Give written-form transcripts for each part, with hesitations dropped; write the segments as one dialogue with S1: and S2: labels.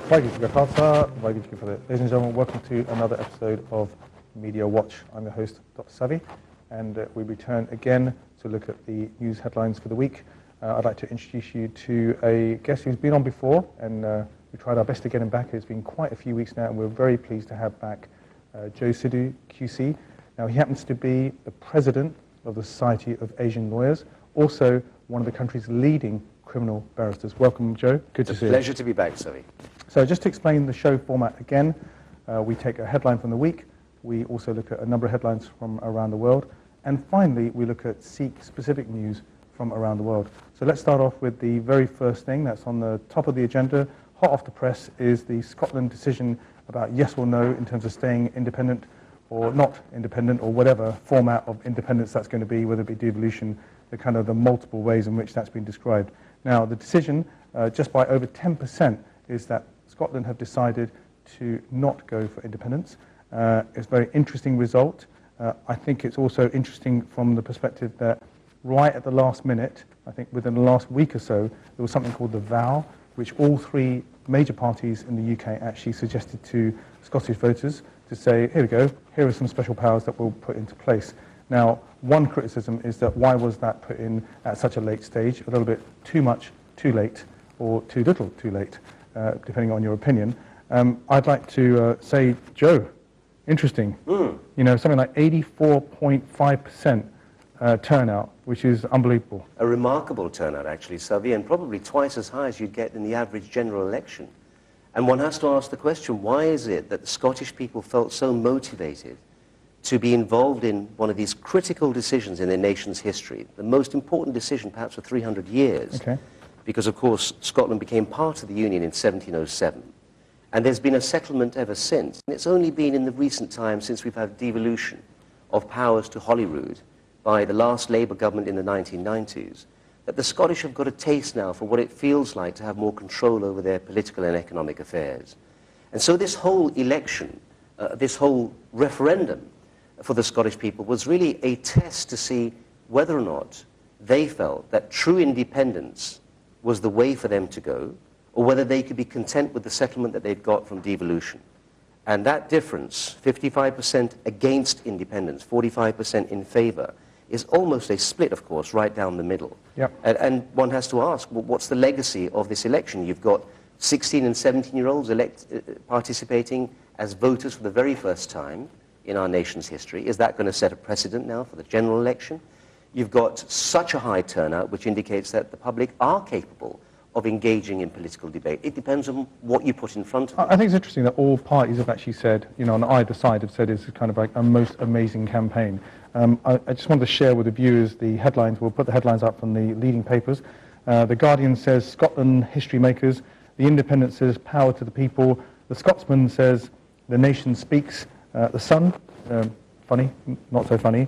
S1: Ladies and gentlemen, welcome to another episode of Media Watch. I'm your host, Dr. Savi, and we return again to look at the news headlines for the week. I'd like to introduce you to a guest who's been on before, and we tried our best to get him back. It's been quite a few weeks now, and we're very pleased to have back Jo Sidhu QC. Now, he happens to be the president of the Society of Asian Lawyers, also one of the country's leading criminal barristers. Welcome, Joe. Good to see you.
S2: Pleasure to be back, Savi.
S1: So just to explain the show format again, we take a headline from the week, we also look at a number of headlines from around the world, and finally we look at Sikh-specific news from around the world. So let's start off with the very first thing that's on the top of the agenda, hot off the press, is the Scotland decision about yes or no in terms of staying independent or not independent, or whatever format of independence that's going to be, whether it be devolution, the multiple ways in which that's been described. Now, the decision, just by over 10%, is that Scotland have decided to not go for independence. It's a very interesting result. I think it's also interesting from the perspective that right at the last minute, I think within the last week or so, there was something called the vow, which all three major parties in the UK actually suggested to Scottish voters to say, here we go, here are some special powers that we'll put into place. Now, one criticism is that why was that put in at such a late stage, a little bit too much, too late, or too little, too late, depending on your opinion. I'd like to say, Joe, interesting. You know, something like 84.5% turnout, which is unbelievable.
S2: A remarkable turnout, actually, Savi, and probably twice as high as you'd get in the average general election. And one has to ask the question, why is it that the Scottish people felt so motivated to be involved in one of these critical decisions in their nation's history, the most important decision perhaps for 300 years?
S1: Okay.
S2: Because, of course, Scotland became part of the Union in 1707. And there's been a settlement ever since. And it's only been in the recent times, since we've had devolution of powers to Holyrood by the last Labour government in the 1990s, that the Scottish have got a taste now for what it feels like to have more control over their political and economic affairs. And so this whole election, this whole referendum for the Scottish people was really a test to see whether or not they felt that true independence was the way for them to go, or whether they could be content with the settlement that they'd got from devolution. And that difference, 55% against independence, 45% in favour, is almost a split, of course, right down the middle.
S1: Yep.
S2: And one has to ask, well, what's the legacy of this election? You've got 16 and 17-year-olds participating as voters for the very first time in our nation's history. Is that going to set a precedent now for the general election? You've got such a high turnout, which indicates that the public are capable of engaging in political debate. It depends on what you put in front of them.
S1: I think it's interesting that all parties have actually said, you know, on either side have said it's kind of like a most amazing campaign. I just wanted to share with the viewers the headlines. We'll put the headlines up from the leading papers. The Guardian says, Scotland history makers. The Independent says, power to the people. The Scotsman says, the nation speaks. The Sun, funny, not so funny,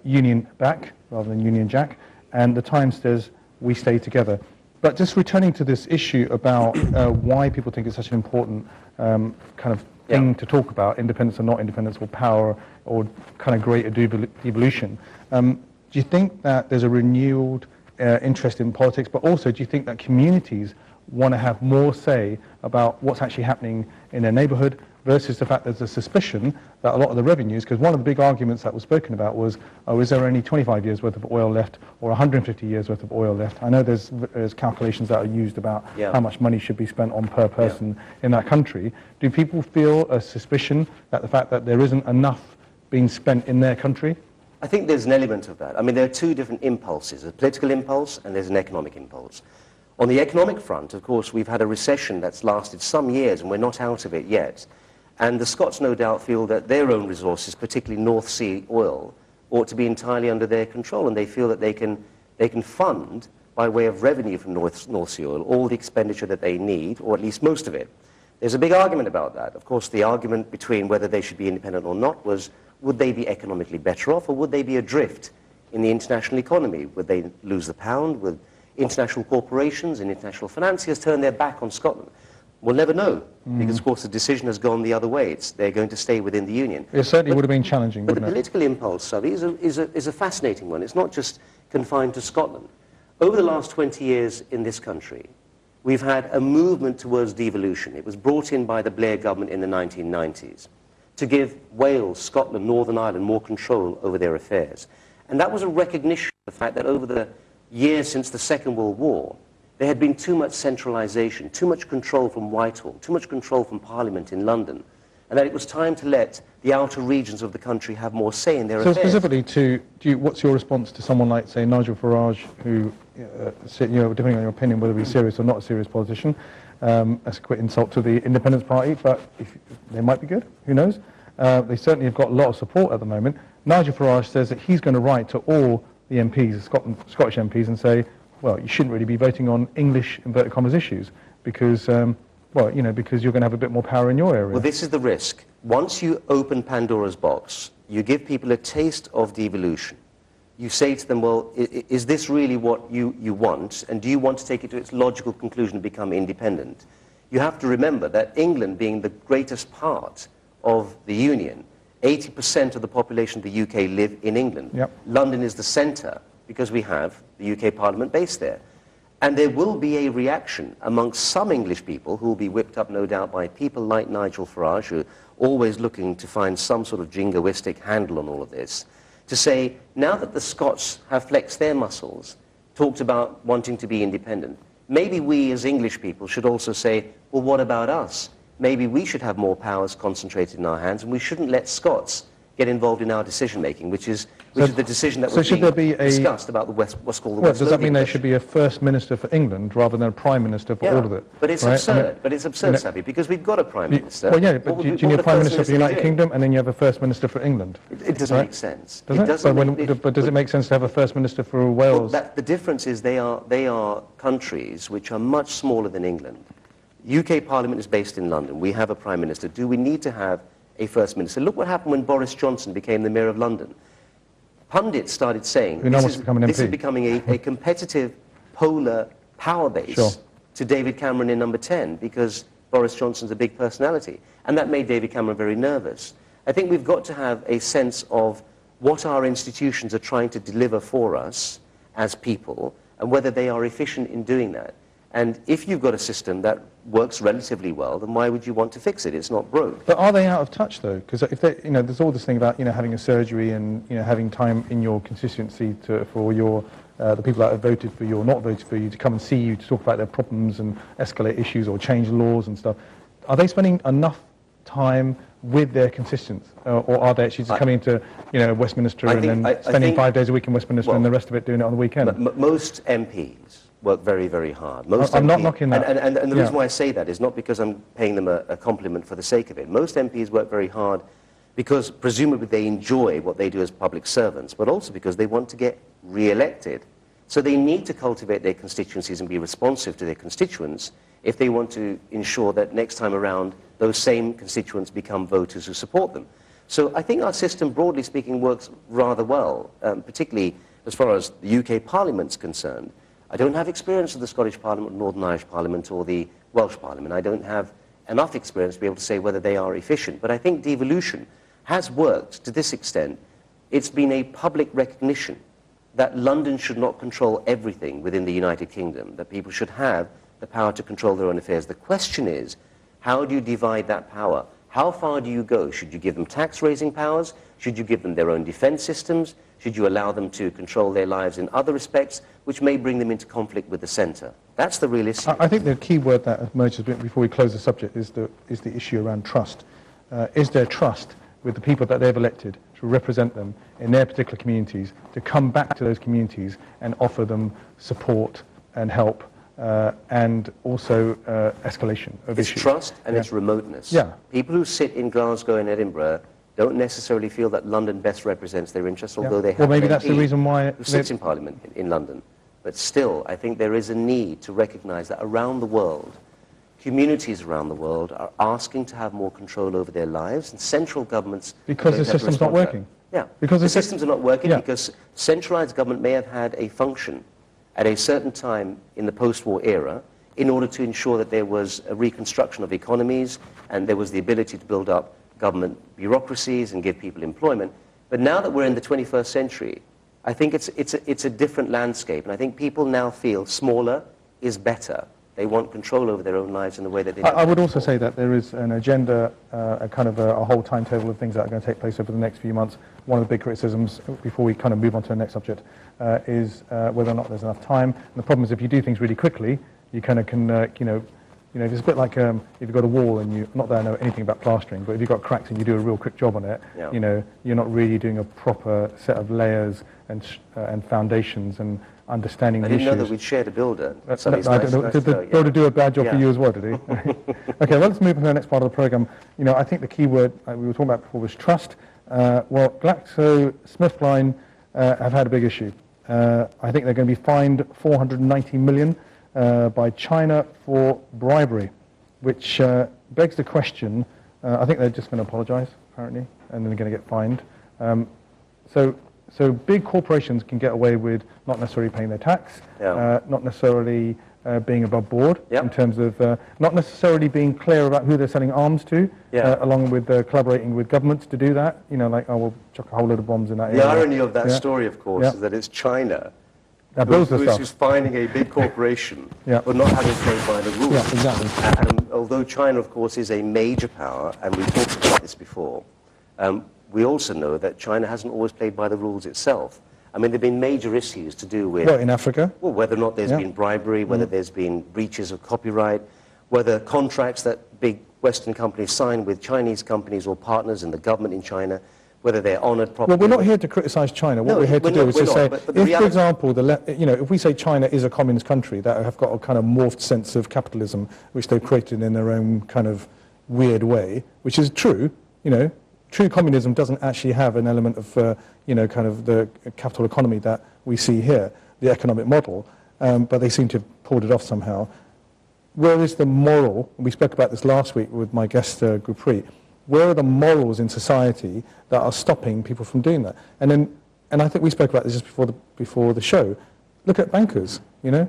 S1: Union back rather than Union Jack. And the Times says, we stay together. But just returning to this issue about why people think it's such an important kind of thing to talk about, independence or not independence, or power, or kind of greater devolution. Do you think that there's a renewed interest in politics, but also do you think that communities want to have more say about what's actually happening in their neighbourhood, versus the fact there's a suspicion that a lot of the revenues, because one of the big arguments that was spoken about was, oh, is there only 25 years worth of oil left or 150 years worth of oil left? I know there's calculations that are used about how much money should be spent on per person in that country. Do people feel a suspicion that the fact that there isn't enough being spent in their country?
S2: I think there's an element of that. I mean, there are two different impulses, a political impulse and there's an economic impulse. On the economic front, of course, we've had a recession that's lasted some years and we're not out of it yet. And the Scots no doubt feel that their own resources, particularly North Sea oil, ought to be entirely under their control, and they feel that they can fund, by way of revenue from North Sea oil, all the expenditure that they need, or at least most of it. There's a big argument about that. Of course, the argument between whether they should be independent or not was, would they be economically better off, or would they be adrift in the international economy? Would they lose the pound? Would international corporations and international financiers turn their back on Scotland? We'll never know, because, of course, the decision has gone the other way. They're going to stay within the Union.
S1: It certainly would have been challenging, wouldn't it?
S2: But the political impulse, Savi, is a fascinating one. It's not just confined to Scotland. Over the last 20 years in this country, we've had a movement towards devolution. It was brought in by the Blair government in the 1990s to give Wales, Scotland, Northern Ireland more control over their affairs. And that was a recognition of the fact that over the years since the Second World War, there had been too much centralisation, too much control from Whitehall, too much control from Parliament in London, and that it was time to let the outer regions of the country have more say in their affairs.
S1: So specifically, what's your response to someone like, say, Nigel Farage, who, depending on your opinion, whether he's serious or not a serious politician, that's a quick insult to the Independence Party, but they might be good, who knows? They certainly have got a lot of support at the moment. Nigel Farage says that he's going to write to all the MPs, Scottish MPs, and say, well, you shouldn't really be voting on English, inverted commas, issues, because, because you're going to have a bit more power in your area.
S2: Well, this is the risk. Once you open Pandora's box, you give people a taste of devolution. You say to them, well, is this really what you want, and do you want to take it to its logical conclusion and become independent? You have to remember that England, being the greatest part of the Union, 80% of the population of the UK live in England.
S1: Yep.
S2: London is the centre, because we have the UK Parliament based there. And there will be a reaction amongst some English people who will be whipped up, no doubt, by people like Nigel Farage, who are always looking to find some sort of jingoistic handle on all of this, to say, now that the Scots have flexed their muscles, talked about wanting to be independent, maybe we as English people should also say, well, what about us? Maybe we should have more powers concentrated in our hands, and we shouldn't let Scots get involved in our decision-making, which is the decision that was being discussed about what's called the West
S1: does that mean
S2: Lothian
S1: there should be a First Minister for England rather than a Prime Minister for all of it?
S2: But it's absurd. But it's absurd, Sabi, because we've got a Prime Minister.
S1: Well, yeah, but do you need a Prime Minister for the United Kingdom and then you have a First Minister for England?
S2: It doesn't make sense.
S1: Does it? But does it make sense to have a First Minister for Wales?
S2: Well, the difference is they are countries which are much smaller than England. UK Parliament is based in London. We have a Prime Minister. Do we need to have a First Minister? Look what happened when Boris Johnson became the Mayor of London. Pundits started saying this is becoming a competitive polar power base to David Cameron in number 10 because Boris Johnson's a big personality. And that made David Cameron very nervous. I think we've got to have a sense of what our institutions are trying to deliver for us as people and whether they are efficient in doing that. And if you've got a system that works relatively well, then why would you want to fix it? It's not broke.
S1: But are they out of touch, though? Because if they, there's all this thing about having a surgery and having time in your constituency for your the people that have voted for you or not voted for you to come and see you to talk about their problems and escalate issues or change laws and stuff. Are they spending enough time with their constituents, or are they actually just coming into Westminster and then spending 5 days a week in Westminster and the rest of it doing it on the weekend?
S2: Most MPs work very, very hard.
S1: I'm not knocking that.
S2: And the reason why I say that is not because I'm paying them a compliment for the sake of it. Most MPs work very hard because presumably they enjoy what they do as public servants, but also because they want to get re-elected. So they need to cultivate their constituencies and be responsive to their constituents if they want to ensure that next time around those same constituents become voters who support them. So I think our system, broadly speaking, works rather well, particularly as far as the UK Parliament's concerned. I don't have experience of the Scottish Parliament, Northern Irish Parliament, or the Welsh Parliament. I don't have enough experience to be able to say whether they are efficient. But I think devolution has worked to this extent. It's been a public recognition that London should not control everything within the United Kingdom, that people should have the power to control their own affairs. The question is, how do you divide that power? How far do you go? Should you give them tax-raising powers? Should you give them their own defense systems? Should you allow them to control their lives in other respects, which may bring them into conflict with the centre? That's the real issue.
S1: I think the key word that emerges before we close the subject is the issue around trust. Is there trust with the people that they've elected to represent them in their particular communities, to come back to those communities and offer them support and help, and also escalation of issues?
S2: It's trust and it's remoteness.
S1: Yeah.
S2: People who sit in Glasgow and Edinburgh don't necessarily feel that London best represents their interests, although they have
S1: well, maybe that's the reason why
S2: who sits in Parliament in London. But still, I think there is a need to recognise that around the world, communities around the world are asking to have more control over their lives, and central governments...
S1: Because the system's not working.
S2: Yeah,
S1: because
S2: the systems are not working because centralised government may have had a function at a certain time in the post-war era in order to ensure that there was a reconstruction of economies and there was the ability to build up government bureaucracies and give people employment. But now that we're in the 21st century, I think it's a different landscape. And I think people now feel smaller is better. They want control over their own lives in the way that they...
S1: I would also say that there is an agenda, a kind of a whole timetable of things that are going to take place over the next few months. One of the big criticisms, before we kind of move on to the next subject, is whether or not there's enough time. And the problem is if you do things really quickly, you kind of can, it's a bit like if you've got a wall and you, not that I know anything about plastering, but if you've got cracks and you do a real quick job on it, you're not really doing a proper set of layers and foundations and understanding the issues.
S2: I didn't know that we'd shared a builder.
S1: Did the builder do a bad job for you as well, did he? Okay, well, let's move on to the next part of the program. I think the key word we were talking about before was trust. Well, GlaxoSmithKline have had a big issue. I think they're going to be fined 490 million by China for bribery, which begs the question. I think they're just going to apologize, apparently, and then they're going to get fined. So big corporations can get away with not necessarily paying their tax, not necessarily being above board in terms of not necessarily being clear about who they're selling arms to, along with collaborating with governments to do that. Like, oh, we'll chuck a whole load of bombs in that area.
S2: The irony of that story, of course, is that it's China who's finding a big corporation for not having played by the rules.
S1: Yeah, exactly.
S2: And although China, of course, is a major power, and we talked about this before, we also know that China hasn't always played by the rules itself. I mean, there have been major issues to do with...
S1: Well, in Africa?
S2: Well, whether or not there's been bribery, whether there's been breaches of copyright, whether contracts that big Western companies sign with Chinese companies or partners and the government in China, whether they're honored properly...
S1: Well, we're not here to criticize China. What we're here to do is to say, if, for example, if we say China is a communist country that have got a kind of morphed sense of capitalism, which they've created in their own kind of weird way, which is true, true communism doesn't actually have an element of, kind of the capital economy that we see here, the economic model, but they seem to have pulled it off somehow. Where is the moral, and we spoke about this last week with my guest, Gurpreet, where are the morals in society that are stopping people from doing that? And I think we spoke about this just before the show. Look at bankers, they're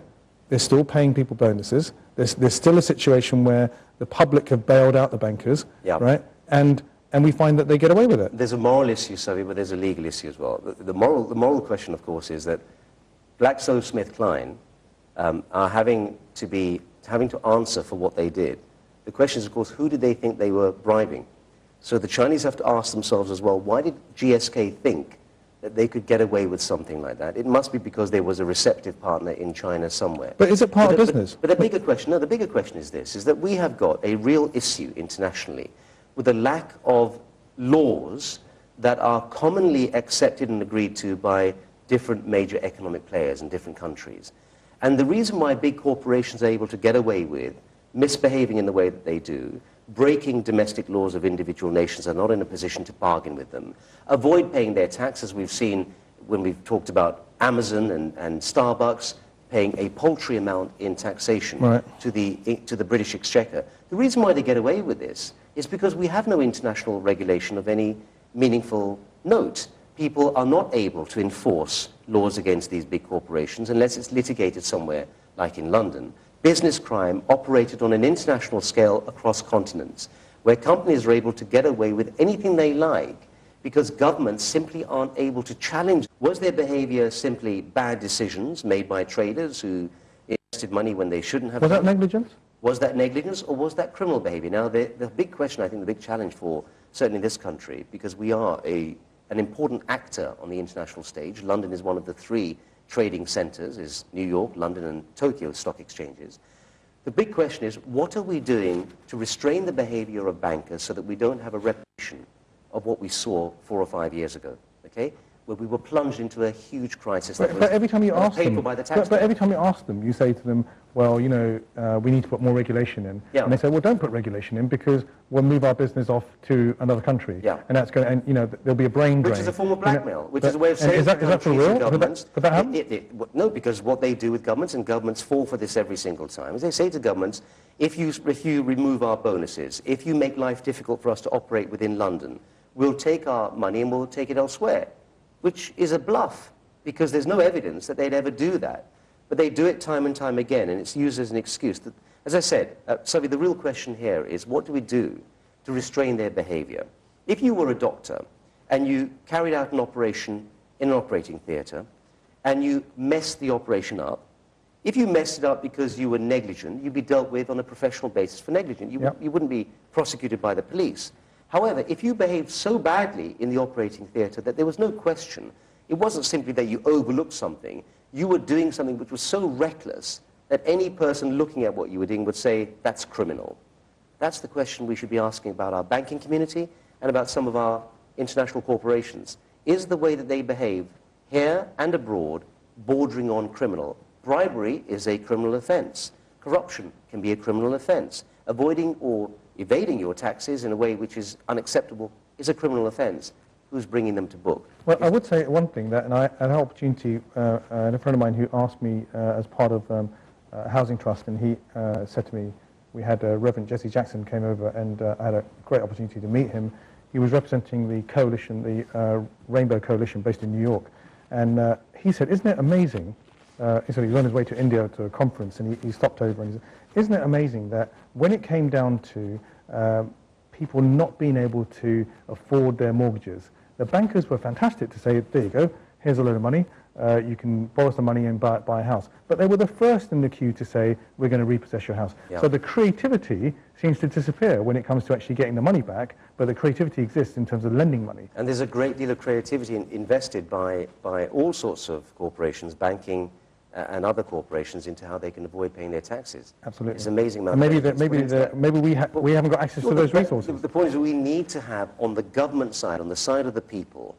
S1: still paying people bonuses. There's still a situation where the public have bailed out the bankers, right? And we find that they get away with it.
S2: There's a moral issue, Sophie, but there's a legal issue as well. The moral question, of course, is that GlaxoSmithKline are having to answer for what they did. The question is, of course, who did they think they were bribing? So the Chinese have to ask themselves as well, why did GSK think that they could get away with something like that? It must be because there was a receptive partner in China somewhere.
S1: But is it part of business?
S2: But the bigger question, the bigger question is this, is that we have got a real issue internationally with a lack of laws that are commonly accepted and agreed to by different major economic players in different countries. And the reason why big corporations are able to get away with misbehaving in the way that they do, breaking domestic laws of individual nations, are not in a position to bargain with them, avoid paying their taxes. We've seen when we've talked about Amazon and Starbucks paying a paltry amount in taxation to the British Exchequer. The reason why they get away with this is because we have no international regulation of any meaningful note. People are not able to enforce laws against these big corporations unless it's litigated somewhere, like in London. Business crime operated on an international scale across continents, where companies are able to get away with anything they like because governments simply aren't able to challenge. Was their behavior simply bad decisions made by traders who invested money when they shouldn't have?
S1: Was that negligence?
S2: Was that negligence, or was that criminal behavior? Now, the big question, I think, the big challenge for certainly this country, because we are an important actor on the international stage. London is one of the three trading centers, is New York, London, and Tokyo stock exchanges. The big question is, what are we doing to restrain the behavior of bankers so that we don't have a repetition of what we saw 4 or 5 years ago, okay? Where we were plunged into a huge crisis that was
S1: every time you ask
S2: paid
S1: them,
S2: for by the taxpayer.
S1: But every time you ask them, you say to them, well, we need to put more regulation in. And they say, well, don't put regulation in because we'll move our business off to another country. And that's going to, there'll be a brain drain.
S2: Which is a form of blackmail, which is a way of saying to countries and governments.
S1: Could that happen?
S2: No, because what they do with governments, and governments fall for this every single time, is they say to governments, if you remove our bonuses, if you make life difficult for us to operate within London, we'll take our money and we'll take it elsewhere. Which is a bluff, because there's no evidence that they'd ever do that. But they do it time and time again, and it's used as an excuse. That, as I said, Sophie, the real question here is, what do we do to restrain their behavior? If you were a doctor, and you carried out an operation in an operating theatre, and you messed the operation up, If you messed it up because you were negligent, you'd be dealt with on a professional basis for negligence. You wouldn't be prosecuted by the police. However, if you behaved so badly in the operating theatre that there was no question, it wasn't simply that you overlooked something, you were doing something which was so reckless that any person looking at what you were doing would say, that's criminal. That's the question we should be asking about our banking community and about some of our international corporations. Is the way that they behave here and abroad bordering on criminal? Bribery is a criminal offence. Corruption can be a criminal offence. Avoiding or evading your taxes in a way which is unacceptable is a criminal offence. Who's bringing them to book?
S1: Well, I would say one thing, that, and I had an opportunity, and a friend of mine who asked me as part of a housing trust, and he said to me, we had Reverend Jesse Jackson came over, and I had a great opportunity to meet him. He was representing the coalition, the Rainbow Coalition based in New York, and he said, isn't it amazing, he said he was on his way to India to a conference, and he stopped over, and he said, isn't it amazing that when it came down to people not being able to afford their mortgages, the bankers were fantastic to say, there you go, here's a load of money, you can borrow some money and buy a house. But they were the first in the queue to say, we're going to repossess your house. Yeah. So the creativity seems to disappear when it comes to actually getting the money back, but the creativity exists in terms of lending money.
S2: And there's a great deal of creativity invested by all sorts of corporations, banking and other corporations, into how they can avoid paying their taxes.
S1: Absolutely.
S2: It's amazing.
S1: Maybe we haven't got access to those resources.
S2: The point is that we need to have, on the government side, on the side of the people,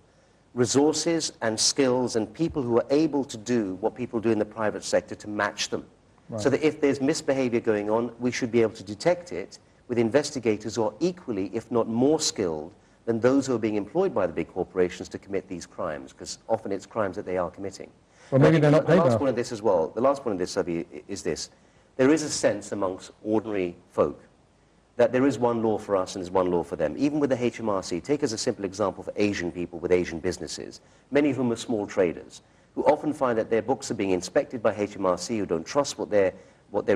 S2: resources and skills and people who are able to do what people do in the private sector to match them. Right. So that if there's misbehavior going on, we should be able to detect it with investigators who are equally, if not more skilled, than those who are being employed by the big corporations to commit these crimes, because often it's crimes that they are committing.
S1: Well, maybe they're not paid enough.
S2: The last point of this as well, the last point of this, Sabi, is this. There is a sense amongst ordinary folk that there is one law for us and there's one law for them. Even with the HMRC, take as a simple example for Asian people with Asian businesses, many of whom are small traders, who often find that their books are being inspected by HMRC, who don't trust what they're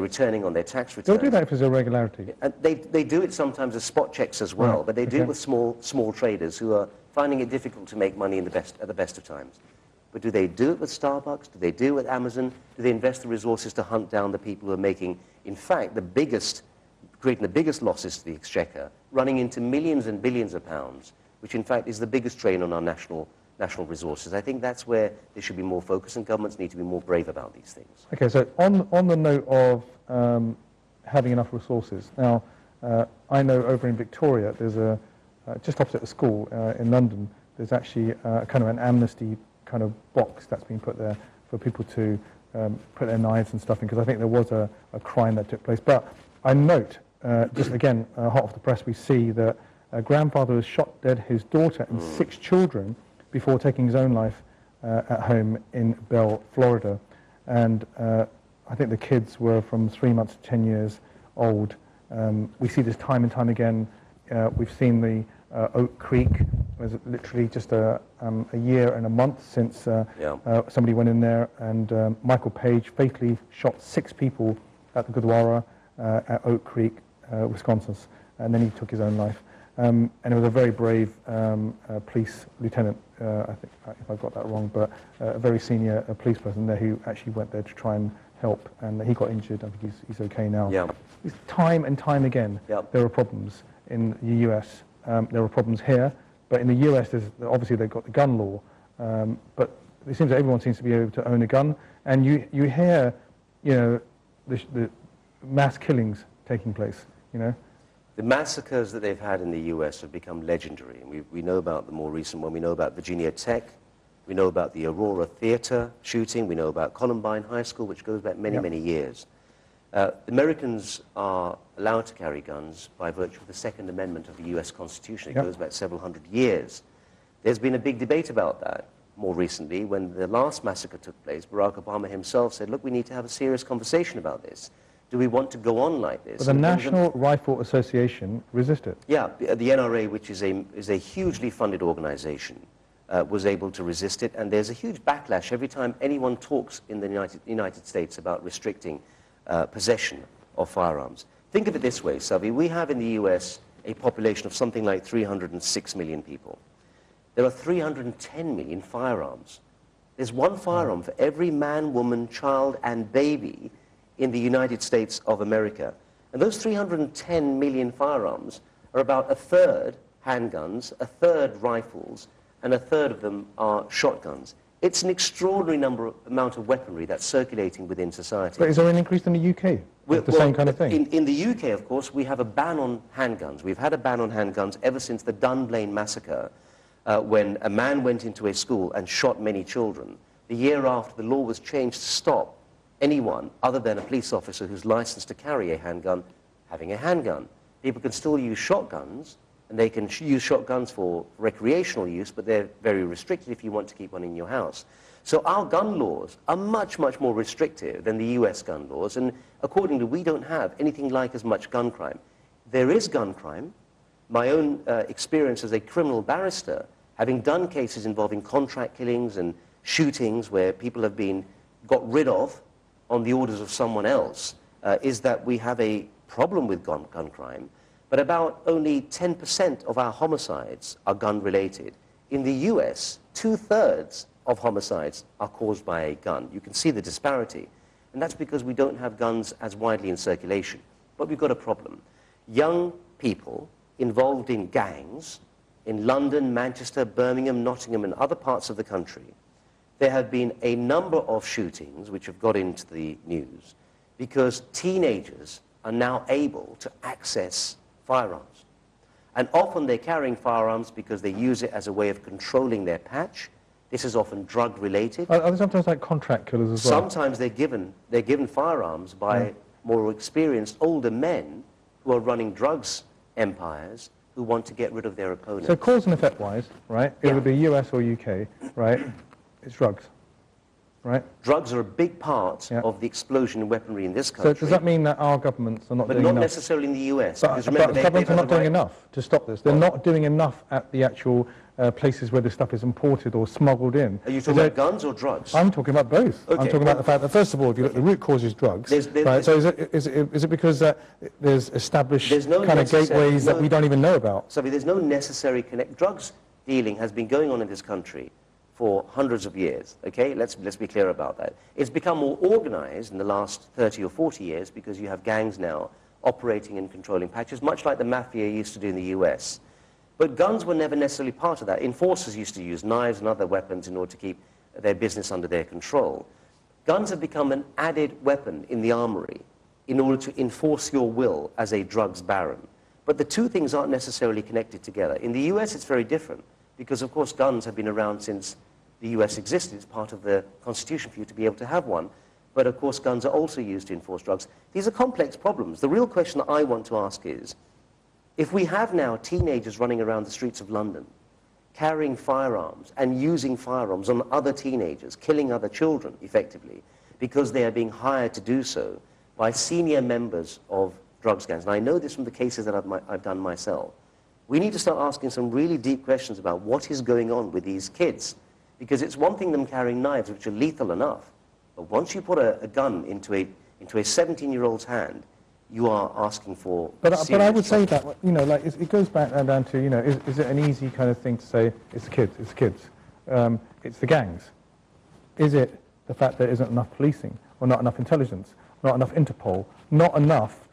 S2: returning on their tax returns.
S1: They'll do that if there's irregularity.
S2: And they do it sometimes as spot checks as well, but they do it with small traders who are finding it difficult to make money at the best of times. But do they do it with Starbucks? Do they do it with Amazon? Do they invest the resources to hunt down the people who are making, in fact, creating the biggest losses to the exchequer, running into millions and billions of pounds, which in fact is the biggest drain on our national resources? I think that's where there should be more focus, and governments need to be more brave about these things.
S1: Okay, so on the note of having enough resources, now I know over in Victoria, there's just opposite a school in London, there's actually kind of an amnesty kind of box that's been put there for people to put their knives and stuff in, because I think there was a crime that took place. But I note, just again, hot off the press, we see that a grandfather has shot dead his daughter and 6 children before taking his own life at home in Bell, Florida. And I think the kids were from 3 months to 10 years old. We see this time and time again. We've seen the Oakcreek. It was literally just a year and a month since somebody went in there, and Michael Page fatally shot 6 people at the Gurdwara at Oakcreek, Wisconsin, and then he took his own life. And it was a very brave police lieutenant, I think, if I got that wrong, but a very senior police person there who actually went there to try and help, and he got injured. I think he's okay now.
S2: Yeah.
S1: It's time and time again, there are problems in the US. There are problems here, but in the US, obviously they've got the gun law, but it seems that everyone seems to be able to own a gun, and you hear, the mass killings taking place,
S2: The massacres that they've had in the US have become legendary. And we know about the more recent one. We know about Virginia Tech. We know about the Aurora Theater shooting. We know about Columbine High School, which goes back many years. Americans are allowed to carry guns by virtue of the Second Amendment of the US Constitution. It goes back several hundred years. There's been a big debate about that more recently. When the last massacre took place, Barack Obama himself said, look, we need to have a serious conversation about this. Do we want to go on like this?
S1: But the National Rifle Association resisted.
S2: Yeah, the NRA, which is a hugely funded organization, was able to resist it, and there's a huge backlash every time anyone talks in the United States about restricting possession of firearms. Think of it this way, Savi. We have in the US a population of something like 306 million people. There are 310 million firearms. There's one firearm for every man, woman, child, and baby in the United States of America. And those 310 million firearms are about a third handguns, a third rifles, and a third of them are shotguns. It's an extraordinary amount of weaponry that's circulating within society.
S1: But is there an increase in the UK? The same kind of thing?
S2: In the UK, of course, we have a ban on handguns. We've had a ban on handguns ever since the Dunblane massacre, when a man went into a school and shot many children. The year after, the law was changed to stop anyone other than a police officer who's licensed to carry a handgun having a handgun. People can still use shotguns, and they can use shotguns for recreational use, but they're very restricted if you want to keep one in your house. So our gun laws are much, much more restrictive than the US gun laws, and accordingly, we don't have anything like as much gun crime. There is gun crime. My own experience as a criminal barrister, having done cases involving contract killings and shootings where people have been got rid of on the orders of someone else, is that we have a problem with gun crime, but about only 10% of our homicides are gun-related. In the US, 2/3 of homicides are caused by a gun. You can see the disparity, and that's because we don't have guns as widely in circulation. But we've got a problem. Young people involved in gangs in London, Manchester, Birmingham, Nottingham, and other parts of the country, there have been a number of shootings which have got into the news because teenagers are now able to access firearms. And often they're carrying firearms because they use it as a way of controlling their patch. This is often drug-related.
S1: Are there sometimes like contract killers as well?
S2: Sometimes they're given firearms by more experienced older men who are running drugs empires who want to get rid of their opponents.
S1: So cause and effect-wise, right, it would be US or UK, right, it's drugs, right?
S2: Drugs are a big part of the explosion in weaponry in this country.
S1: So does that mean that our governments are not doing enough?
S2: But not necessarily in the US.
S1: But governments are not doing enough to stop this. They're not doing enough at the actual places where this stuff is imported or smuggled in.
S2: Are you talking about guns or drugs?
S1: I'm talking about both.
S2: Okay,
S1: I'm talking about the fact that, first of all, if you look, the root cause is drugs. Right? So is it because there's established kind of gateways that we don't even know about?
S2: So there's no necessary connect. Drugs dealing has been going on in this country for hundreds of years, okay? Let's be clear about that. It's become more organized in the last 30 or 40 years because you have gangs now operating and controlling patches, much like the mafia used to do in the US. But guns were never necessarily part of that. Enforcers used to use knives and other weapons in order to keep their business under their control. Guns have become an added weapon in the armory in order to enforce your will as a drugs baron. But the two things aren't necessarily connected together. In the US, it's very different because, of course, guns have been around since the US existed. It's part of the Constitution for you to be able to have one. But, of course, guns are also used to enforce drugs. These are complex problems. The real question that I want to ask is, if we have now teenagers running around the streets of London, carrying firearms and using firearms on other teenagers, killing other children, effectively, because they are being hired to do so by senior members of drugs gangs, and I know this from the cases that I've done myself, we need to start asking some really deep questions about what is going on with these kids. Because it's one thing them carrying knives, which are lethal enough, but once you put a gun into a 17-year-old's hand, you are asking for. But
S1: I would say that, you know, like it goes back down to, you know, is it an easy kind of thing to say it's the kids, it's the kids, it's the gangs? Is it the fact there isn't enough policing, or not enough intelligence, not enough Interpol, not enough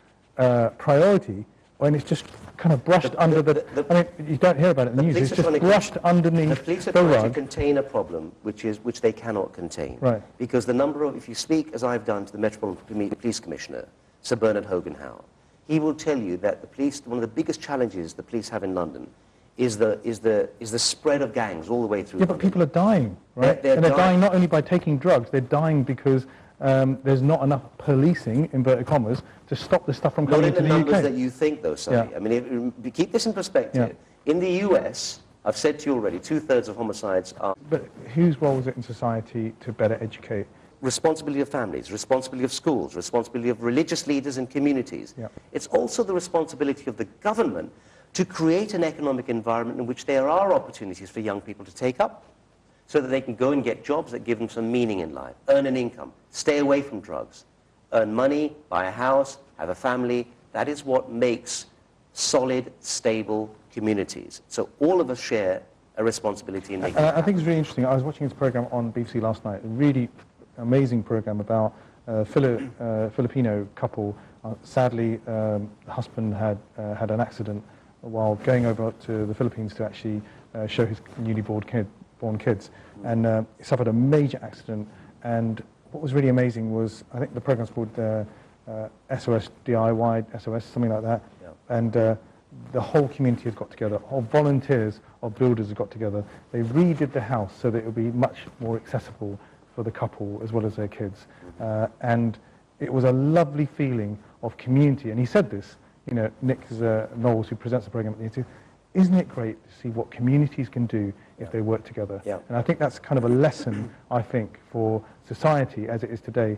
S1: priority, when it's just kind of brushed under the I mean, you don't hear about it in the news. It's just brushed underneath
S2: the police are trying to contain a problem which they cannot contain.
S1: Right.
S2: Because the number of, if you speak, as I've done, to the Metropolitan Police Commissioner, Sir Bernard Hogan-Howe, he will tell you that the police, one of the biggest challenges the police have in London is the spread of gangs all the way through.
S1: Yeah, but people are dying, right? They're dying not only by taking drugs, they're dying because there's not enough policing, inverted commas, to stop this stuff from coming into the UK.
S2: Not in the numbers that you think, though, Sonny. Yeah. I mean, keep this in perspective. Yeah. In the US, I've said to you already, 2/3 of homicides are...
S1: But whose role is it in society to better educate?
S2: Responsibility of families, responsibility of schools, responsibility of religious leaders and communities.
S1: Yeah.
S2: It's also the responsibility of the government to create an economic environment in which there are opportunities for young people to take up, so that they can go and get jobs that give them some meaning in life, earn an income, stay away from drugs, earn money, buy a house, have a family. That is what makes solid, stable communities. So all of us share a responsibility in making
S1: And
S2: it
S1: I think it's really interesting. I was watching this program on BBC last night, a really amazing program about a Filipino couple. Sadly, the husband had an accident while going over to the Philippines to actually show his newly born kids, and he suffered a major accident. And what was really amazing was, I think the program's called SOS DIY, SOS, something like that,
S2: Yeah.
S1: and the whole community has got together, all volunteers of builders have got together. They redid the house so that it would be much more accessible for the couple as well as their kids. And it was a lovely feeling of community. And he said this, you know, Nick Knowles, who presents the program at the institute, isn't it great to see what communities can do if they work together?
S2: Yeah.
S1: And I think that's kind of a lesson, I think, for society as it is today.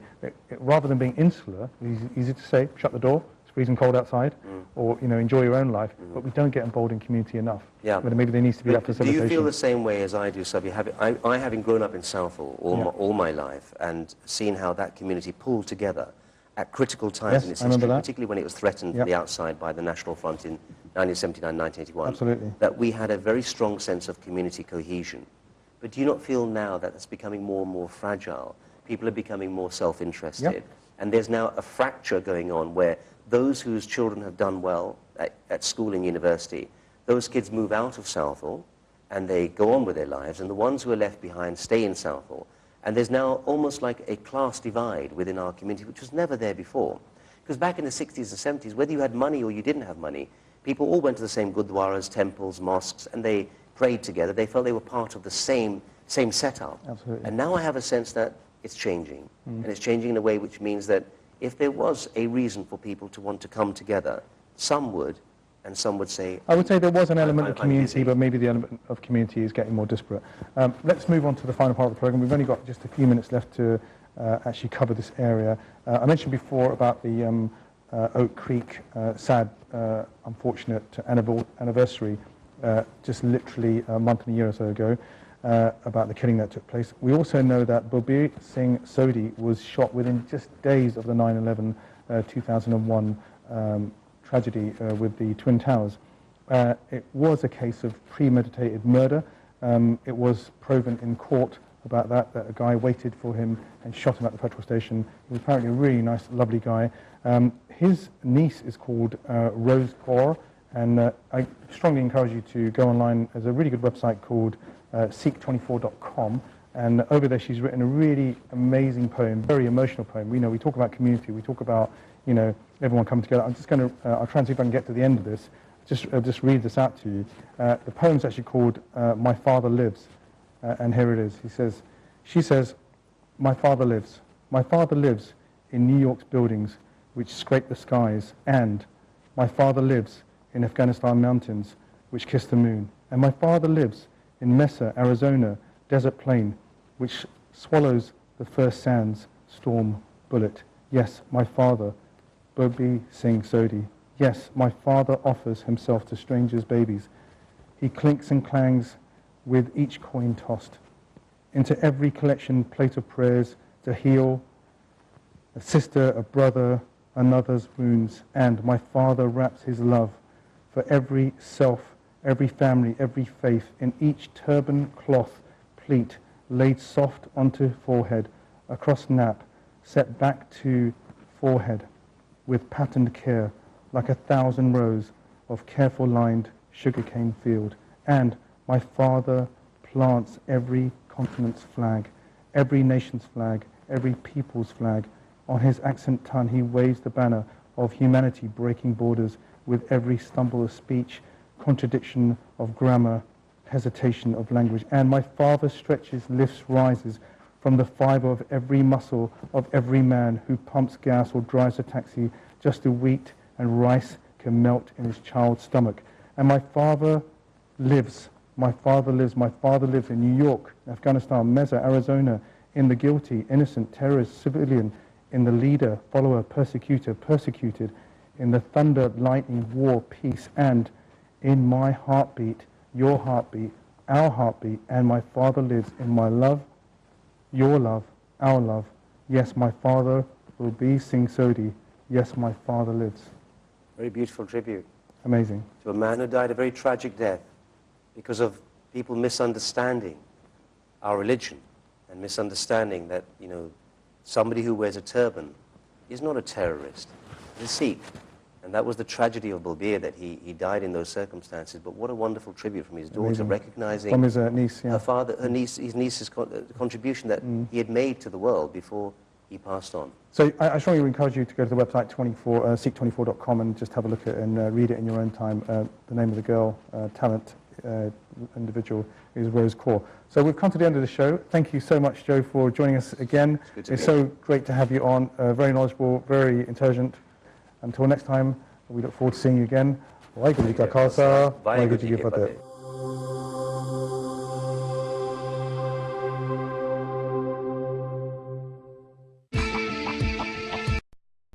S1: Rather than being insular, it's easy to say, shut the door, it's freezing cold outside, or, you know, enjoy your own life, but we don't get involved in community enough.
S2: Yeah.
S1: But maybe there needs to be that
S2: Do
S1: facilitation.
S2: you feel the same way as I do, Sabi? I having grown up in Southall all my life and seen how that community pulled together at critical times in its history, particularly when it was threatened from the outside by the National Front in 1979, 1981,
S1: Absolutely.
S2: that we had a very strong sense of community cohesion. But do you not feel now that it's becoming more and more fragile? People are becoming more self-interested. And there's now a fracture going on where those whose children have done well at school and university, those kids move out of Southall and they go on with their lives, and the ones who are left behind stay in Southall. And there's now almost like a class divide within our community, which was never there before. Because back in the 60s and 70s, whether you had money or you didn't have money, people all went to the same gurdwaras, temples, mosques, and they prayed together. They felt they were part of the same setup.
S1: Absolutely.
S2: And now I have a sense that it's changing. And it's changing in a way which means that if there was a reason for people to want to come together, some would, and some would say...
S1: I would say there was an element of community, but maybe the element of community is getting more disparate. Let's move on to the final part of the programme. We've only got just a few minutes left to actually cover this area. I mentioned before about the Oakcreek sad, unfortunate anniversary, just literally a month and a year or so ago, about the killing that took place. We also know that Balbir Singh Sodhi was shot within just days of the 9/11 2001 tragedy with the Twin Towers. It was a case of premeditated murder. It was proven in court about that a guy waited for him and shot him at the petrol station. He was apparently a really nice, lovely guy. His niece is called Rose Kaur, and I strongly encourage you to go online. There's a really good website called seek24.com, and over there she's written a really amazing poem, very emotional poem. We talk about community, we talk about, you know, everyone coming together. I'm just going to, I'll try and see if I can get to the end of this. Just read this out to you. The poem's actually called My Father Lives, and here it is. She says, my father lives in New York's buildings which scrape the skies, and my father lives in Afghanistan mountains which kiss the moon, and my father lives in Mesa, Arizona, desert plain, which swallows the first sand's storm bullet. Yes, my father, Balbir Singh Sodhi. Yes, my father offers himself to strangers' babies. He clinks and clangs with each coin tossed. Into every collection plate of prayers to heal a sister, a brother, another's wounds. And my father wraps his love for every self, every family, every faith, in each turban, cloth, pleat, laid soft onto forehead, across nap, set back to forehead, with patterned care, like 1,000 rows of careful lined sugarcane field. And my father plants every continent's flag, every nation's flag, every people's flag. On his accent tongue he waves the banner of humanity breaking borders, with every stumble of speech, contradiction of grammar, hesitation of language. And my father stretches, lifts, rises from the fiber of every muscle of every man who pumps gas or drives a taxi just so wheat and rice can melt in his child's stomach. And my father lives in New York, Afghanistan, Mesa, Arizona, in the guilty, innocent, terrorist, civilian, in the leader, follower, persecutor, persecuted, in the thunder, lightning, war, peace, and in my heartbeat, your heartbeat, our heartbeat. And my father lives in my love, your love, our love. Yes, my father Balbir Singh Sodhi. Yes, my father lives.
S2: Very beautiful tribute.
S1: Amazing.
S2: To a man who died a very tragic death because of people misunderstanding our religion and misunderstanding that, you know, somebody who wears a turban is not a terrorist, he's a Sikh. And that was the tragedy of Balbir, that he died in those circumstances. But what a wonderful tribute from his daughter,
S1: Amazing.
S2: recognizing
S1: From his niece, yeah.
S2: her father, his niece's contribution that he had made to the world before he passed on.
S1: So I strongly encourage you to go to the website Sikh24.com and just have a look at it and read it in your own time. The name of the girl, talent, individual is Rose Kaur. So we've come to the end of the show. Thank you so much, Jo, for joining us again. It's so great to have you on. Very knowledgeable, very intelligent. Until next time, we look forward to seeing you again. Waheguru Ji Ka Khalsa, Waheguru Ji Ki Fateh.